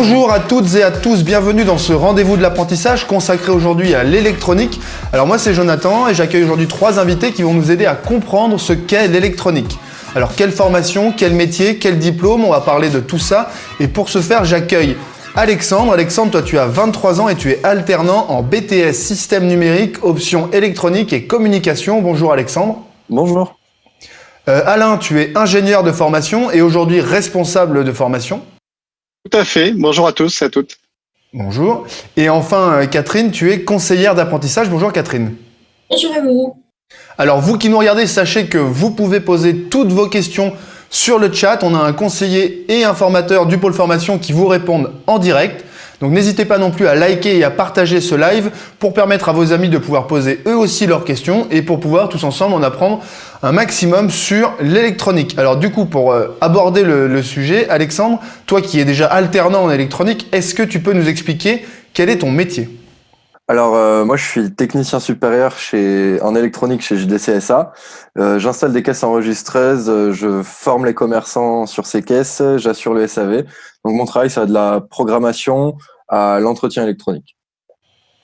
Bonjour à toutes et à tous, bienvenue dans ce rendez-vous de l'apprentissage consacré aujourd'hui à l'électronique. Alors moi c'est Jonathan et j'accueille aujourd'hui 3 invités qui vont nous aider à comprendre ce qu'est l'électronique. Alors quelle formation, quel métier, quel diplôme, on va parler de tout ça. Et pour ce faire j'accueille Alexandre. Alexandre, toi tu as 23 ans et tu es alternant en BTS Système numérique, option électronique et communication. Bonjour Alexandre. Bonjour. Alain, tu es ingénieur de formation et aujourd'hui responsable de formation. Tout à fait. Bonjour à tous et à toutes. Bonjour. Et enfin, Catherine, tu es conseillère d'apprentissage. Bonjour Catherine. Bonjour à vous. Alors vous qui nous regardez, sachez que vous pouvez poser toutes vos questions sur le chat. On a un conseiller et un formateur du pôle formation qui vous répondent en direct. Donc n'hésitez pas non plus à liker et à partager ce live pour permettre à vos amis de pouvoir poser eux aussi leurs questions et pour pouvoir tous ensemble en apprendre un maximum sur l'électronique. Alors du coup, pour aborder le sujet, Alexandre, toi qui es déjà alternant en électronique, est-ce que tu peux nous expliquer quel est ton métier ? Alors moi je suis technicien supérieur en électronique chez JDC SA. J'installe des caisses enregistreuses, je forme les commerçants sur ces caisses, j'assure le SAV. Donc mon travail ça va de la programmation à l'entretien électronique.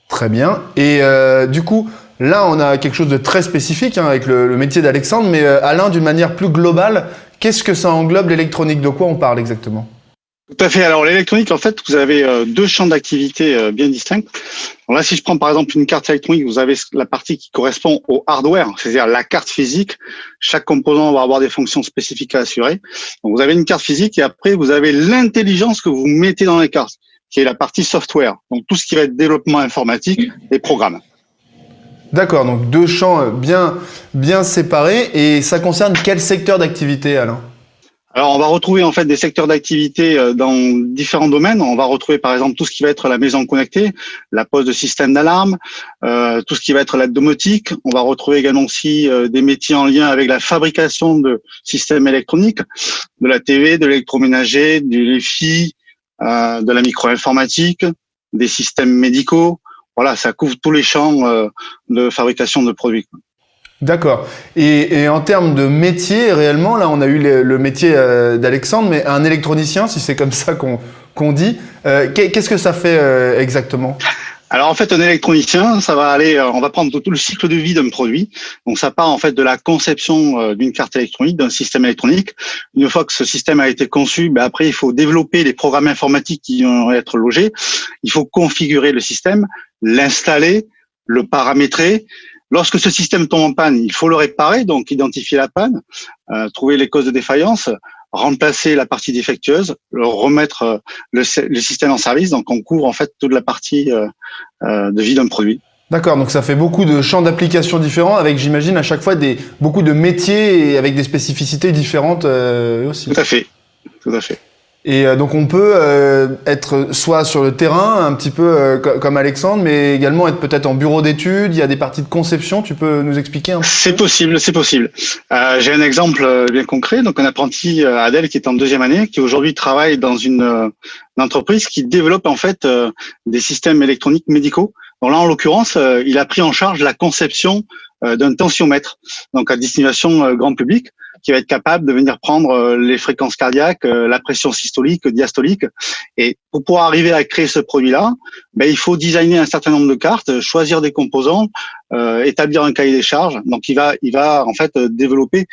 Très bien. Et du coup, là on a quelque chose de très spécifique avec le métier d'Alexandre, mais Alain, d'une manière plus globale, qu'est-ce que ça englobe l'électronique ? De quoi on parle exactement ? Tout à fait. Alors l'électronique, en fait, vous avez deux champs d'activité bien distincts. Alors là, si je prends par exemple une carte électronique, vous avez la partie qui correspond au hardware, c'est-à-dire la carte physique. Chaque composant va avoir des fonctions spécifiques à assurer. Donc vous avez une carte physique et après vous avez l'intelligence que vous mettez dans les cartes, qui est la partie software. Donc tout ce qui va être développement informatique et programme. D'accord, donc deux champs bien séparés. Et ça concerne quel secteur d'activité, Alain ? Alors, on va retrouver en fait des secteurs d'activité dans différents domaines. On va retrouver par exemple tout ce qui va être la maison connectée, la pose de système d'alarme, tout ce qui va être la domotique. On va retrouver également aussi des métiers en lien avec la fabrication de systèmes électroniques, de la TV, de l'électroménager, du LiFi, de la micro-informatique, des systèmes médicaux. Voilà, ça couvre tous les champs de fabrication de produits. D'accord. Et en termes de métier, réellement, là, on a eu le métier d'Alexandre, mais un électronicien, si c'est comme ça qu'on dit, qu'est-ce que ça fait exactement ? Alors en fait, un électronicien, ça va aller, on va prendre tout le cycle de vie d'un produit. Donc ça part en fait de la conception d'une carte électronique, d'un système électronique. Une fois que ce système a été conçu, après il faut développer les programmes informatiques qui vont être logés. Il faut configurer le système, l'installer, le paramétrer. Lorsque ce système tombe en panne, il faut le réparer, donc identifier la panne, trouver les causes de défaillance, remplacer la partie défectueuse, remettre le système en service. Donc on couvre en fait toute la partie de vie d'un produit. D'accord, donc ça fait beaucoup de champs d'application différents avec, j'imagine, à chaque fois beaucoup de métiers et avec des spécificités différentes aussi. Tout à fait, tout à fait. Et donc on peut être soit sur le terrain, un petit peu comme Alexandre, mais également être peut-être en bureau d'études, il y a des parties de conception, tu peux nous expliquer un peu ? C'est possible, c'est possible. J'ai un exemple bien concret, donc un apprenti Adèle qui est en 2e année, qui aujourd'hui travaille dans une entreprise qui développe en fait des systèmes électroniques médicaux. Donc là, en l'occurrence, il a pris en charge la conception d'un tensiomètre, donc à destination grand public, qui va être capable de venir prendre les fréquences cardiaques, la pression systolique, diastolique. Et pour pouvoir arriver à créer ce produit-là, il faut designer un certain nombre de cartes, choisir des composants, établir un cahier des charges. Donc il va en fait développer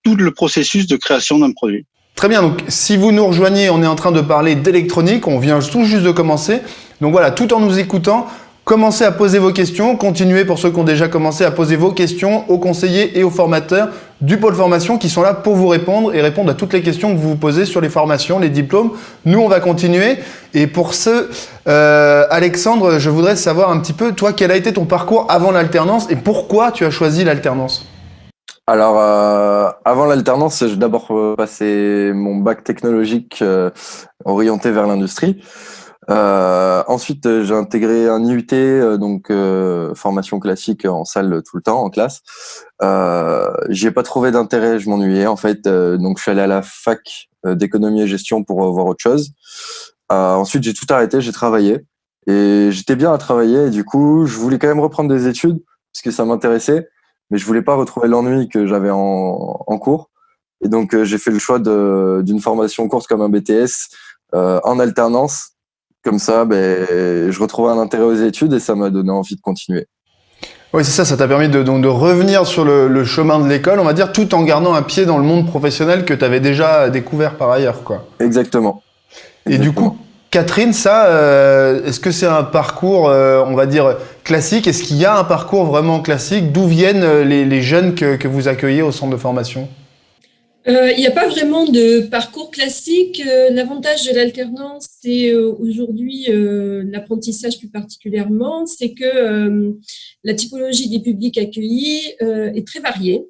tout le processus de création d'un produit. Très bien, donc si vous nous rejoignez, on est en train de parler d'électronique, on vient tout juste de commencer. Donc voilà, tout en nous écoutant, commencez à poser vos questions, continuez pour ceux qui ont déjà commencé à poser vos questions aux conseillers et aux formateurs du pôle formation qui sont là pour vous répondre et répondre à toutes les questions que vous vous posez sur les formations, les diplômes. Nous, on va continuer. Et pour ce, Alexandre, je voudrais savoir un petit peu, toi, quel a été ton parcours avant l'alternance et pourquoi tu as choisi l'alternance ? Alors avant l'alternance, j'ai d'abord passé mon bac technologique orienté vers l'industrie. Ensuite, j'ai intégré un IUT, donc formation classique en salle tout le temps, en classe. J'y ai pas trouvé d'intérêt, je m'ennuyais en fait. Donc je suis allé à la fac d'économie et gestion pour voir autre chose. Ensuite, j'ai tout arrêté, j'ai travaillé et j'étais bien à travailler. Et du coup, je voulais quand même reprendre des études parce que ça m'intéressait, mais je voulais pas retrouver l'ennui que j'avais en cours. Et donc j'ai fait le choix d'une formation courte comme un BTS en alternance. Comme ça, je retrouvais un intérêt aux études et ça m'a donné envie de continuer. Oui, c'est ça, ça t'a permis donc de revenir sur le chemin de l'école, on va dire, tout en gardant un pied dans le monde professionnel que tu avais déjà découvert par ailleurs, quoi. Exactement. Et du coup, Catherine, est-ce que c'est un parcours, on va dire, classique? Est-ce qu'il y a un parcours vraiment classique? D'où viennent les jeunes que vous accueillez au centre de formation? Il n'y a pas vraiment de parcours classique. L'avantage de l'alternance, c'est aujourd'hui l'apprentissage plus particulièrement, c'est que la typologie des publics accueillis est très variée.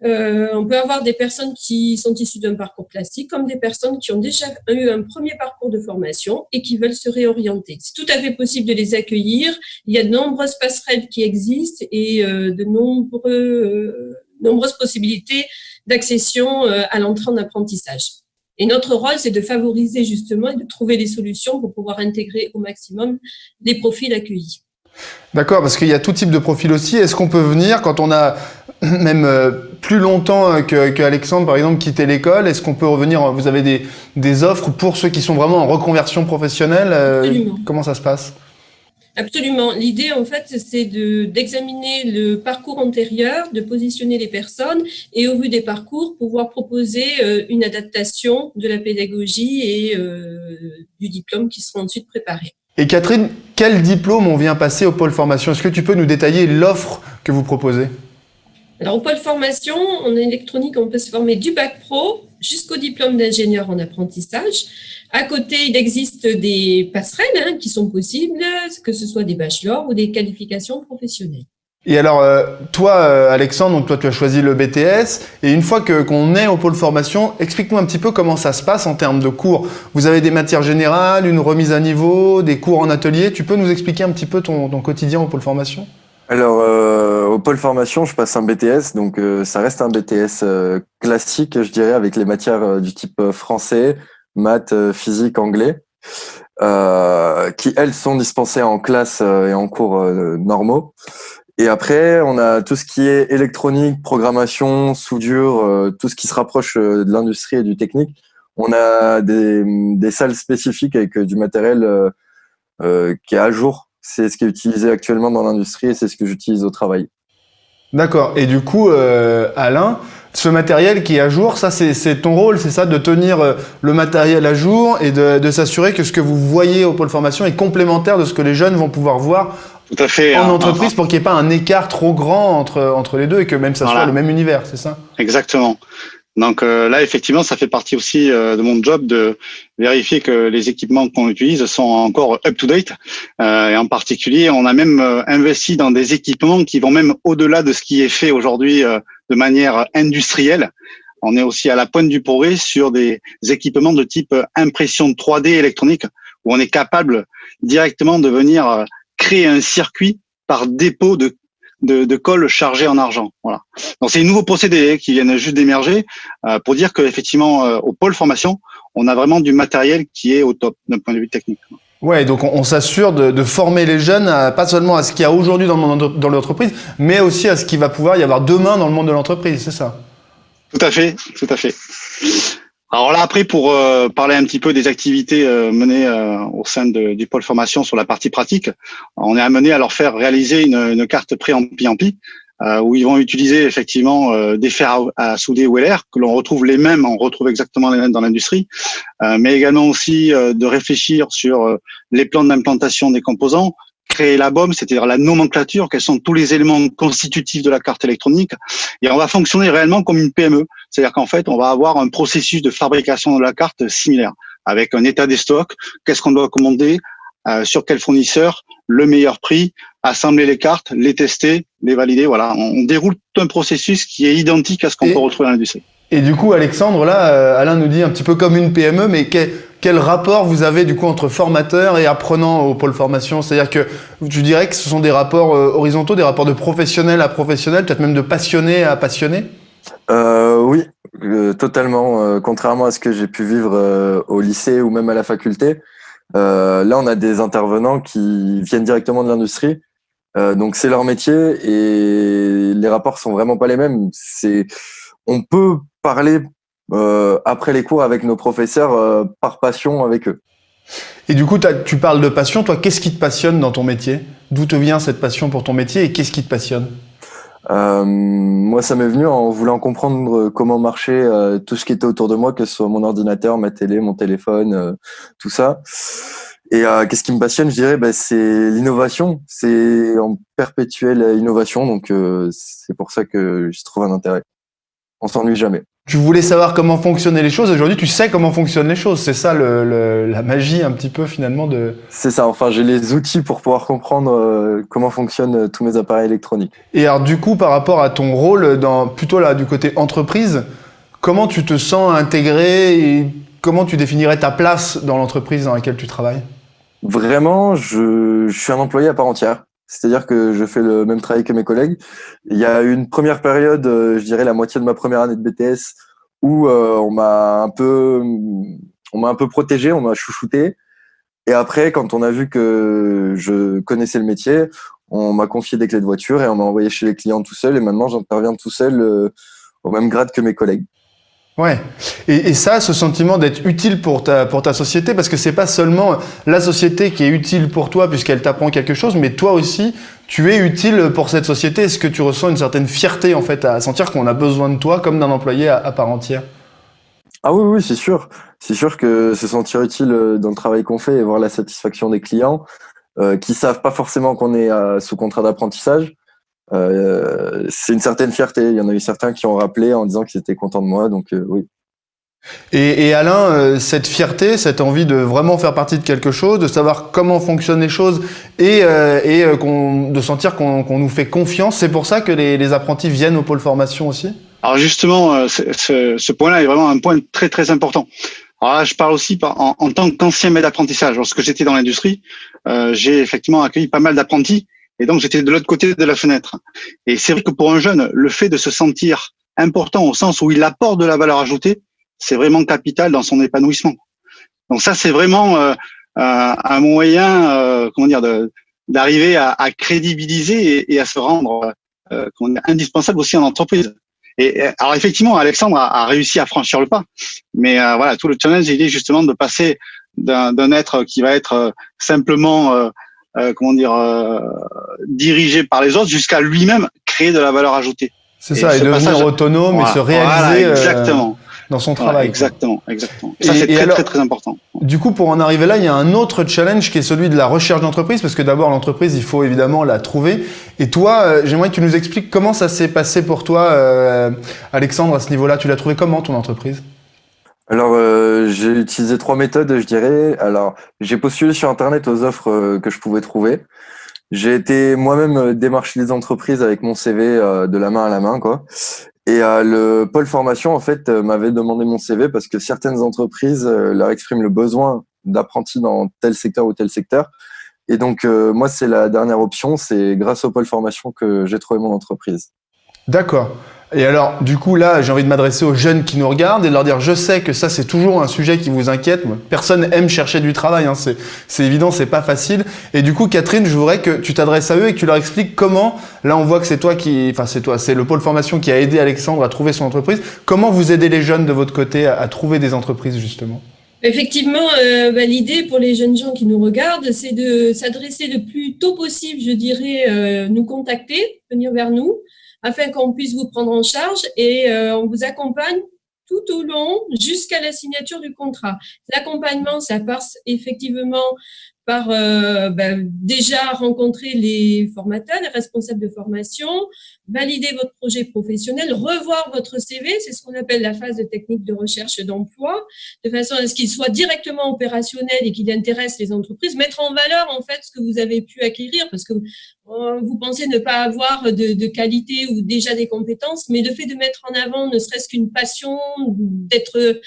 On peut avoir des personnes qui sont issues d'un parcours classique, comme des personnes qui ont déjà eu un premier parcours de formation et qui veulent se réorienter. C'est tout à fait possible de les accueillir. Il y a de nombreuses passerelles qui existent et de nombreuses possibilités d'accession à l'entrée en apprentissage. Et notre rôle, c'est de favoriser justement et de trouver des solutions pour pouvoir intégrer au maximum les profils accueillis. D'accord, parce qu'il y a tout type de profil aussi. Est-ce qu'on peut venir quand on a même plus longtemps que Alexandre, par exemple, quitté l'école? Est-ce qu'on peut revenir? Vous avez des offres pour ceux qui sont vraiment en reconversion professionnelle? Absolument. Comment ça se passe? Absolument. L'idée, en fait, c'est d'examiner le parcours antérieur, de positionner les personnes et au vu des parcours, pouvoir proposer une adaptation de la pédagogie et du diplôme qui sera ensuite préparé. Et Catherine, quel diplôme on vient passer au pôle formation? Est-ce que tu peux nous détailler l'offre que vous proposez? Alors, au pôle formation, en électronique, on peut se former du bac pro jusqu'au diplôme d'ingénieur en apprentissage. À côté, il existe des passerelles qui sont possibles, que ce soit des bachelors ou des qualifications professionnelles. Et alors, toi, Alexandre, donc toi, tu as choisi le BTS. Et une fois qu'on est au pôle formation, explique-nous un petit peu comment ça se passe en termes de cours. Vous avez des matières générales, une remise à niveau, des cours en atelier. Tu peux nous expliquer un petit peu ton quotidien au pôle formation? Alors, au pôle formation, je passe un BTS, donc ça reste un BTS classique, je dirais, avec les matières du type français, maths, physique, anglais, qui, elles, sont dispensées en classe et en cours normaux. Et après, on a tout ce qui est électronique, programmation, soudure, tout ce qui se rapproche de l'industrie et du technique. On a des salles spécifiques avec du matériel qui est à jour. C'est ce qui est utilisé actuellement dans l'industrie et c'est ce que j'utilise au travail. D'accord. Et du coup, Alain, ce matériel qui est à jour, ça c'est ton rôle, c'est ça, de tenir le matériel à jour et de s'assurer que ce que vous voyez au pôle formation est complémentaire de ce que les jeunes vont pouvoir voir tout à fait, en entreprise pour qu'il n'y ait pas un écart trop grand entre les deux et que même ça soit le même univers, c'est ça? Exactement. Donc là, effectivement, ça fait partie aussi de mon job de vérifier que les équipements qu'on utilise sont encore up-to-date. Et en particulier, on a même investi dans des équipements qui vont même au-delà de ce qui est fait aujourd'hui de manière industrielle. On est aussi à la pointe du progrès sur des équipements de type impression 3D électronique, où on est capable directement de venir créer un circuit par dépôt de colle chargée en argent. Voilà. Donc c'est un nouveau procédé qui viennent juste d'émerger pour dire que effectivement au pôle formation, on a vraiment du matériel qui est au top d'un point de vue technique. Ouais, donc on s'assure de former les jeunes pas seulement à ce qu'il y a aujourd'hui dans l'entreprise, mais aussi à ce qu'il va pouvoir y avoir demain dans le monde de l'entreprise, c'est ça? Tout à fait, tout à fait. Alors là, après, pour parler un petit peu des activités menées au sein du pôle formation sur la partie pratique, on est amené à leur faire réaliser une carte pré-ampli où ils vont utiliser effectivement des fers à souder WLR, que l'on retrouve les mêmes, on retrouve exactement les mêmes dans l'industrie, mais également aussi de réfléchir sur les plans d'implantation des composants, créer la BOM, c'est-à-dire la nomenclature, quels sont tous les éléments constitutifs de la carte électronique, et on va fonctionner réellement comme une PME, c'est-à-dire qu'en fait, on va avoir un processus de fabrication de la carte similaire, avec un état des stocks, qu'est-ce qu'on doit commander, sur quel fournisseur, le meilleur prix, assembler les cartes, les tester, les valider, voilà. On déroule tout un processus qui est identique à ce qu'on peut retrouver dans l'industrie. Et du coup, Alexandre, là, Alain nous dit un petit peu comme une PME, mais quel rapport vous avez du coup entre formateurs et apprenants au pôle formation? C'est-à-dire que tu dirais que ce sont des rapports horizontaux, des rapports de professionnel à professionnel, peut-être même de passionné à passionné? Oui, totalement. Contrairement à ce que j'ai pu vivre au lycée ou même à la faculté, là on a des intervenants qui viennent directement de l'industrie, donc c'est leur métier et les rapports sont vraiment pas les mêmes. On peut parler après les cours avec nos professeurs par passion avec eux. Et du coup, tu parles de passion. Toi, qu'est-ce qui te passionne dans ton métier? D'où te vient cette passion pour ton métier et qu'est-ce qui te passionne? Moi, ça m'est venu en voulant comprendre comment marchait tout ce qui était autour de moi, que ce soit mon ordinateur, ma télé, mon téléphone, tout ça. Et qu'est-ce qui me passionne, je dirais, c'est l'innovation. C'est en perpétuelle innovation, donc c'est pour ça que j'y trouve un intérêt. On s'ennuie jamais. Tu voulais savoir comment fonctionnaient les choses. Aujourd'hui, tu sais comment fonctionnent les choses. C'est ça la magie un petit peu finalement de... C'est ça. Enfin, j'ai les outils pour pouvoir comprendre comment fonctionnent tous mes appareils électroniques. Et alors du coup, par rapport à ton rôle plutôt là du côté entreprise, comment tu te sens intégré et comment tu définirais ta place dans l'entreprise dans laquelle tu travailles? Vraiment, je suis un employé à part entière. C'est-à-dire que je fais le même travail que mes collègues. Il y a une première période, je dirais la moitié de ma première année de BTS, où on m'a un peu protégé, on m'a chouchouté. Et après, quand on a vu que je connaissais le métier, on m'a confié des clés de voiture et on m'a envoyé chez les clients tout seul. Et maintenant, j'interviens tout seul au même grade que mes collègues. Ouais. Et ça, ce sentiment d'être utile pour ta société, parce que c'est pas seulement la société qui est utile pour toi puisqu'elle t'apprend quelque chose, mais toi aussi, tu es utile pour cette société. Est-ce que tu ressens une certaine fierté en fait à sentir qu'on a besoin de toi comme d'un employé à part entière? Ah oui, c'est sûr. C'est sûr que se sentir utile dans le travail qu'on fait et voir la satisfaction des clients qui savent pas forcément qu'on est sous contrat d'apprentissage, c'est une certaine fierté. Il y en a eu certains qui ont rappelé en disant qu'ils étaient contents de moi, donc oui. Et Alain, cette fierté, cette envie de vraiment faire partie de quelque chose, de savoir comment fonctionnent les choses et de sentir qu'on nous fait confiance, c'est pour ça que les apprentis viennent au pôle formation aussi? Alors justement, ce point-là est vraiment un point très très important. Alors là, je parle aussi en tant qu'ancien maître d'apprentissage. Lorsque j'étais dans l'industrie, j'ai effectivement accueilli pas mal d'apprentis et donc j'étais de l'autre côté de la fenêtre. Et c'est vrai que pour un jeune, le fait de se sentir important au sens où il apporte de la valeur ajoutée, c'est vraiment capital dans son épanouissement. Donc ça, c'est vraiment un moyen, d'arriver à crédibiliser et à se rendre indispensable aussi en entreprise. Et alors effectivement, Alexandre a réussi à franchir le pas, mais voilà, tout le challenge, il est justement de passer d'un être qui va être simplement, dirigé par les autres, jusqu'à lui-même créer de la valeur ajoutée. C'est ça, et devenir autonome voilà, et se réaliser exactement. Dans son travail. Exactement. Ça, c'est très, très important. Du coup, pour en arriver là, il y a un autre challenge qui est celui de la recherche d'entreprise, parce que d'abord, l'entreprise, il faut évidemment la trouver. Et toi, j'aimerais que tu nous expliques comment ça s'est passé pour toi, Alexandre, à ce niveau-là. Tu l'as trouvé comment, ton entreprise? Alors, j'ai utilisé 3 méthodes, je dirais. Alors, j'ai postulé sur Internet aux offres que je pouvais trouver. J'ai été moi-même démarcher les entreprises avec mon CV de la main à la main, quoi. Et le pôle formation, en fait, m'avait demandé mon CV parce que certaines entreprises leur expriment le besoin d'apprentis dans tel secteur ou tel secteur. Et donc, moi, c'est la dernière option. C'est grâce au pôle formation que j'ai trouvé mon entreprise. D'accord. Et alors, du coup, là, j'ai envie de m'adresser aux jeunes qui nous regardent et de leur dire, je sais que ça, c'est toujours un sujet qui vous inquiète. Personne aime chercher du travail, hein. C'est évident, c'est pas facile. Et du coup, Catherine, je voudrais que tu t'adresses à eux et que tu leur expliques comment, là, on voit que c'est c'est le pôle formation qui a aidé Alexandre à trouver son entreprise. Comment vous aidez les jeunes de votre côté à trouver des entreprises, justement? Effectivement, l'idée pour les jeunes gens qui nous regardent, c'est de s'adresser le plus tôt possible, je dirais, nous contacter, venir vers nous, afin qu'on puisse vous prendre en charge et on vous accompagne tout au long jusqu'à la signature du contrat. L'accompagnement, ça passe effectivement par déjà rencontrer les formateurs, les responsables de formation, valider votre projet professionnel, revoir votre CV, c'est ce qu'on appelle la phase de technique de recherche d'emploi, de façon à ce qu'il soit directement opérationnel et qu'il intéresse les entreprises, mettre en valeur en fait ce que vous avez pu acquérir, parce que vous pensez ne pas avoir de qualité ou déjà des compétences, mais le fait de mettre en avant ne serait-ce qu'une passion, d'être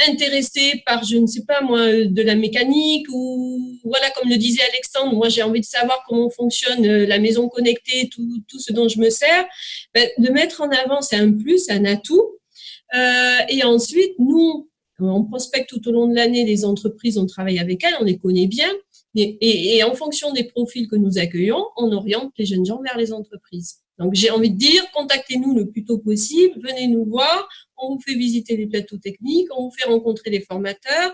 intéressé par, je ne sais pas moi, de la mécanique ou voilà, comme le disait Alexandre, moi j'ai envie de savoir comment fonctionne la maison connectée, tout ce dont je me sers. De mettre en avant, c'est un plus, c'est un atout. Et ensuite, nous, on prospecte tout au long de l'année des entreprises, on travaille avec elles, on les connaît bien. Et en fonction des profils que nous accueillons, on oriente les jeunes gens vers les entreprises. Donc, j'ai envie de dire, contactez-nous le plus tôt possible, venez nous voir, on vous fait visiter les plateaux techniques, on vous fait rencontrer les formateurs,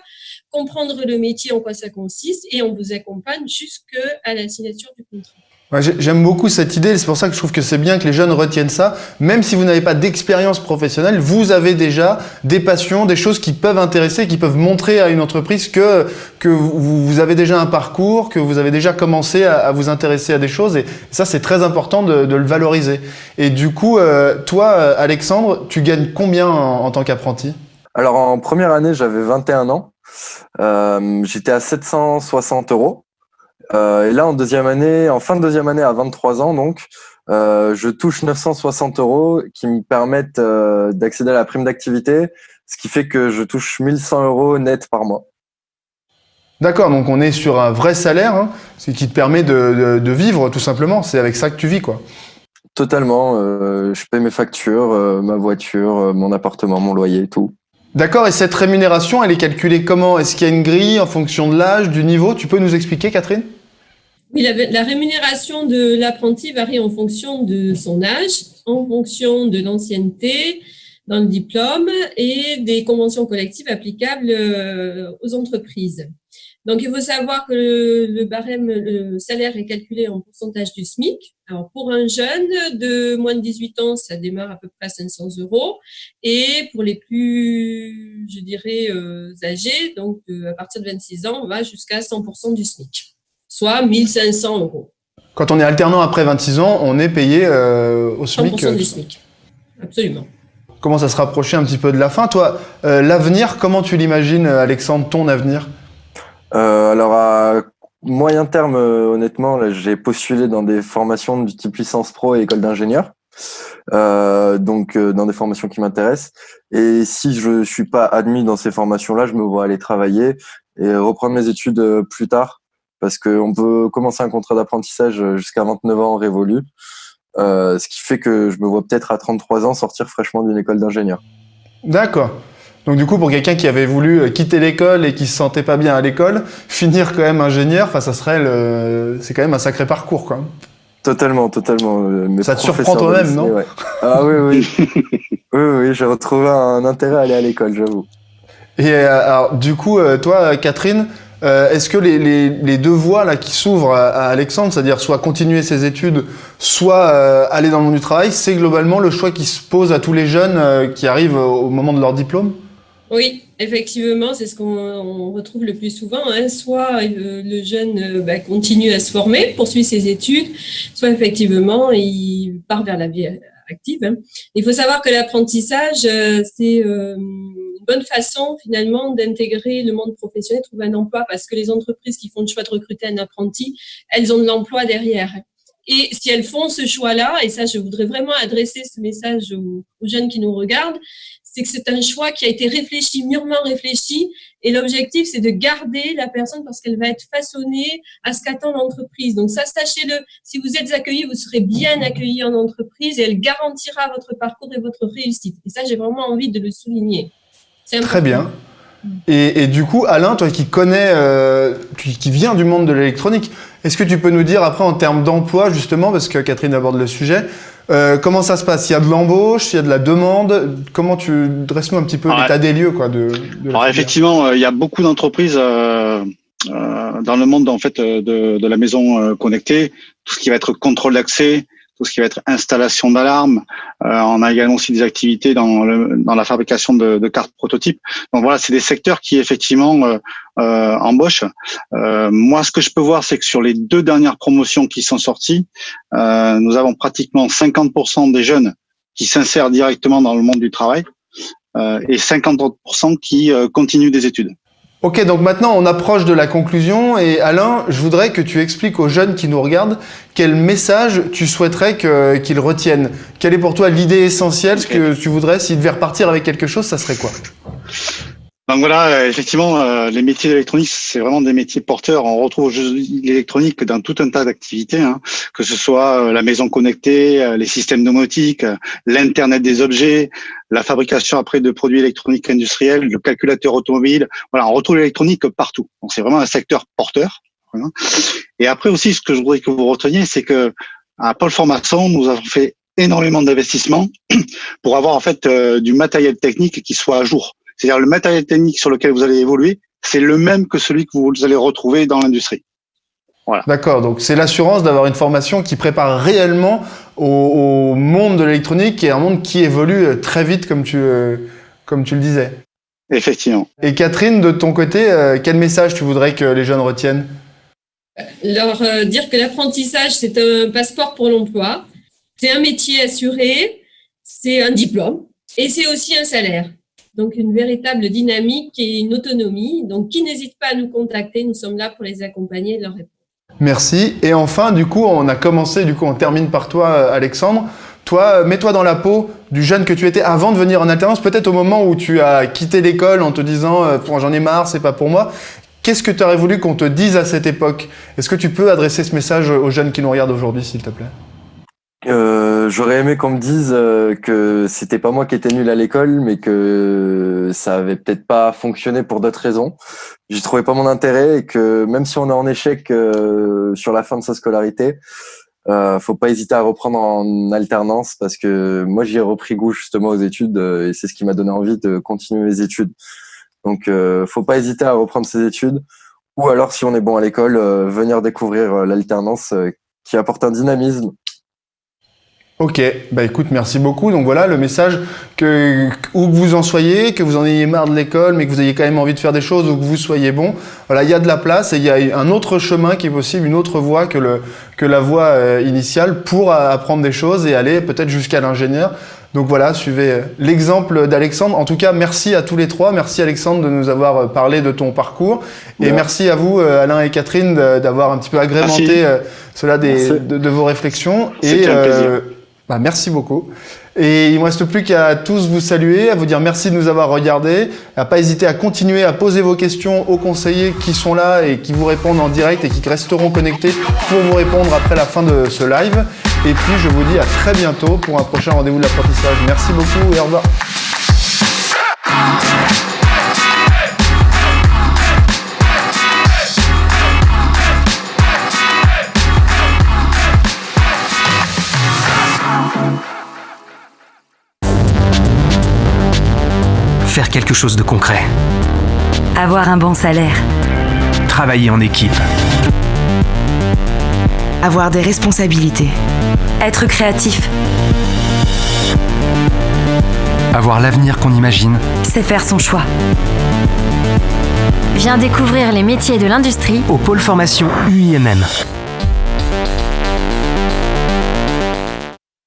comprendre le métier, en quoi ça consiste, et on vous accompagne jusqu'à la signature du contrat. Ouais, j'aime beaucoup cette idée, c'est pour ça que je trouve que c'est bien que les jeunes retiennent ça. Même si vous n'avez pas d'expérience professionnelle, vous avez déjà des passions, des choses qui peuvent intéresser, qui peuvent montrer à une entreprise que vous avez déjà un parcours, que vous avez déjà commencé à vous intéresser à des choses. Et ça, c'est très important de le valoriser. Et du coup, toi, Alexandre, tu gagnes combien en tant qu'apprenti? Alors, en première année, j'avais 21 ans. J'étais à 760 €. Et là, en fin de deuxième année, à 23 ans, donc, je touche 960 € qui me permettent d'accéder à la prime d'activité, ce qui fait que je touche 1100 € net par mois. D'accord, donc on est sur un vrai salaire, hein, ce qui te permet de vivre tout simplement. C'est avec ça que tu vis, quoi. Totalement. Je paie mes factures, ma voiture, mon appartement, mon loyer, tout. D'accord, et cette rémunération, elle est calculée comment? Est-ce qu'il y a une grille en fonction de l'âge, du niveau? Tu peux nous expliquer, Catherine? Oui, la rémunération de l'apprenti varie en fonction de son âge, en fonction de l'ancienneté dans le diplôme et des conventions collectives applicables aux entreprises. Donc, il faut savoir que le salaire est calculé en pourcentage du SMIC. Alors, pour un jeune de moins de 18 ans, ça démarre à peu près à 500 €. Et pour les plus, je dirais, âgés, donc à partir de 26 ans, on va jusqu'à 100% du SMIC, soit 1500 €. Quand on est alternant après 26 ans, on est payé au SMIC. 100% du SMIC, absolument. Commence à se rapprocher un petit peu de la fin. Toi, l'avenir, comment tu l'imagines, Alexandre, ton avenir? Alors, à moyen terme, honnêtement, là, j'ai postulé dans des formations du type licence pro et école d'ingénieur. Donc, dans des formations qui m'intéressent. Et si je suis pas admis dans ces formations-là, je me vois aller travailler et reprendre mes études plus tard. Parce qu'on peut commencer un contrat d'apprentissage jusqu'à 29 ans révolu. Ce qui fait que je me vois peut-être à 33 ans sortir fraîchement d'une école d'ingénieur. D'accord. Donc du coup, pour quelqu'un qui avait voulu quitter l'école et qui se sentait pas bien à l'école, finir quand même ingénieur, enfin, c'est quand même un sacré parcours, quoi. Totalement. Ça te surprend toi-même, non? Ouais. Ah oui. oui, j'ai retrouvé un intérêt à aller à l'école, j'avoue. Et alors, du coup, toi, Catherine, est-ce que les deux voies là qui s'ouvrent à Alexandre, c'est-à-dire soit continuer ses études, soit aller dans le monde du travail, c'est globalement le choix qui se pose à tous les jeunes qui arrivent au moment de leur diplôme? Oui, effectivement, c'est ce qu'on retrouve le plus souvent, hein. Soit le jeune continue à se former, poursuit ses études, soit effectivement, il part vers la vie active, hein. Il faut savoir que l'apprentissage, c'est une bonne façon finalement d'intégrer le monde professionnel, trouver un emploi, parce que les entreprises qui font le choix de recruter un apprenti, elles ont de l'emploi derrière. Et si elles font ce choix-là, et ça, je voudrais vraiment adresser ce message aux jeunes qui nous regardent, c'est que c'est un choix qui a été réfléchi, mûrement réfléchi, et l'objectif, c'est de garder la personne parce qu'elle va être façonnée à ce qu'attend l'entreprise. Donc ça, sachez-le, si vous êtes accueilli, vous serez bien accueilli en entreprise et elle garantira votre parcours et votre réussite. Et ça, j'ai vraiment envie de le souligner. C'est très bien. Et du coup, Alain, toi qui connais, qui vient du monde de l'électronique, est-ce que tu peux nous dire après en termes d'emploi justement, parce que Catherine aborde le sujet, comment ça se passe? Il y a de l'embauche, il y a de la demande. Comment dresse-nous un petit peu l'état des lieux, quoi, de alors effectivement, il y a beaucoup d'entreprises dans le monde en fait de la maison connectée, tout ce qui va être contrôle d'accès, tout ce qui va être installation d'alarme. On a également aussi des activités dans la fabrication de cartes prototypes. Donc voilà, c'est des secteurs qui effectivement embauchent. Moi, ce que je peux voir, c'est que sur les 2 dernières promotions qui sont sorties, nous avons pratiquement 50% des jeunes qui s'insèrent directement dans le monde du travail et 50% qui continuent des études. Ok, donc maintenant on approche de la conclusion et Alain, je voudrais que tu expliques aux jeunes qui nous regardent quel message tu souhaiterais qu'ils retiennent. Quelle est pour toi l'idée essentielle, ce que tu voudrais, s'ils devaient repartir avec quelque chose, ça serait quoi? Donc voilà, effectivement, les métiers d'électronique, c'est vraiment des métiers porteurs. On retrouve l'électronique dans tout un tas d'activités, hein, que ce soit la maison connectée, les systèmes domotiques, l'Internet des objets, la fabrication après de produits électroniques industriels, le calculateur automobile. Voilà, on retrouve l'électronique partout. Donc c'est vraiment un secteur porteur. Voilà. Et après aussi, ce que je voudrais que vous reteniez, c'est que à Pôle Formation, nous avons fait énormément d'investissements pour avoir en fait du matériel technique qui soit à jour. C'est-à-dire le matériel technique sur lequel vous allez évoluer, c'est le même que celui que vous allez retrouver dans l'industrie. Voilà. D'accord, donc c'est l'assurance d'avoir une formation qui prépare réellement au monde de l'électronique, qui est un monde qui évolue très vite, comme tu le disais. Effectivement. Et Catherine, de ton côté, quel message tu voudrais que les jeunes retiennent ? Leur dire que l'apprentissage, c'est un passeport pour l'emploi, c'est un métier assuré, c'est un diplôme et c'est aussi un salaire. Donc, une véritable dynamique et une autonomie. Donc, qui n'hésite pas à nous contacter, nous sommes là pour les accompagner et leur répondre. Merci. Et enfin, on termine par toi, Alexandre. Toi, mets-toi dans la peau du jeune que tu étais avant de venir en alternance, peut-être au moment où tu as quitté l'école en te disant « j'en ai marre, c'est pas pour moi ». Qu'est-ce que tu aurais voulu qu'on te dise à cette époque ? Est-ce que tu peux adresser ce message aux jeunes qui nous regardent aujourd'hui, s'il te plaît ? J'aurais aimé qu'on me dise que c'était pas moi qui étais nul à l'école, mais que ça avait peut-être pas fonctionné pour d'autres raisons. J'y trouvais pas mon intérêt et que même si on est en échec sur la fin de sa scolarité, faut pas hésiter à reprendre en alternance parce que moi j'y ai repris goût justement aux études et c'est ce qui m'a donné envie de continuer mes études. Donc faut pas hésiter à reprendre ses études ou alors si on est bon à l'école, venir découvrir l'alternance qui apporte un dynamisme. Ok, bah écoute, merci beaucoup. Donc voilà, le message où que vous en soyez, que vous en ayez marre de l'école, mais que vous ayez quand même envie de faire des choses, ou que vous soyez bon, voilà, il y a de la place et il y a un autre chemin qui est possible, une autre voie que la voie initiale pour apprendre des choses et aller peut-être jusqu'à l'ingénieur. Donc voilà, suivez l'exemple d'Alexandre. En tout cas, merci à tous les trois. Merci Alexandre de nous avoir parlé de ton parcours. Et merci à vous, Alain et Catherine, d'avoir un petit peu agrémenté cela de vos réflexions. C'était un plaisir. Merci beaucoup. Et il ne me reste plus qu'à tous vous saluer, à vous dire merci de nous avoir regardés, à pas hésiter à continuer à poser vos questions aux conseillers qui sont là et qui vous répondent en direct et qui resteront connectés pour vous répondre après la fin de ce live. Et puis je vous dis à très bientôt pour un prochain rendez-vous de l'apprentissage. Merci beaucoup et au revoir. Faire quelque chose de concret. Avoir un bon salaire. Travailler en équipe. Avoir des responsabilités. Être créatif. Avoir l'avenir qu'on imagine. C'est faire son choix. Viens découvrir les métiers de l'industrie au pôle formation UIMM.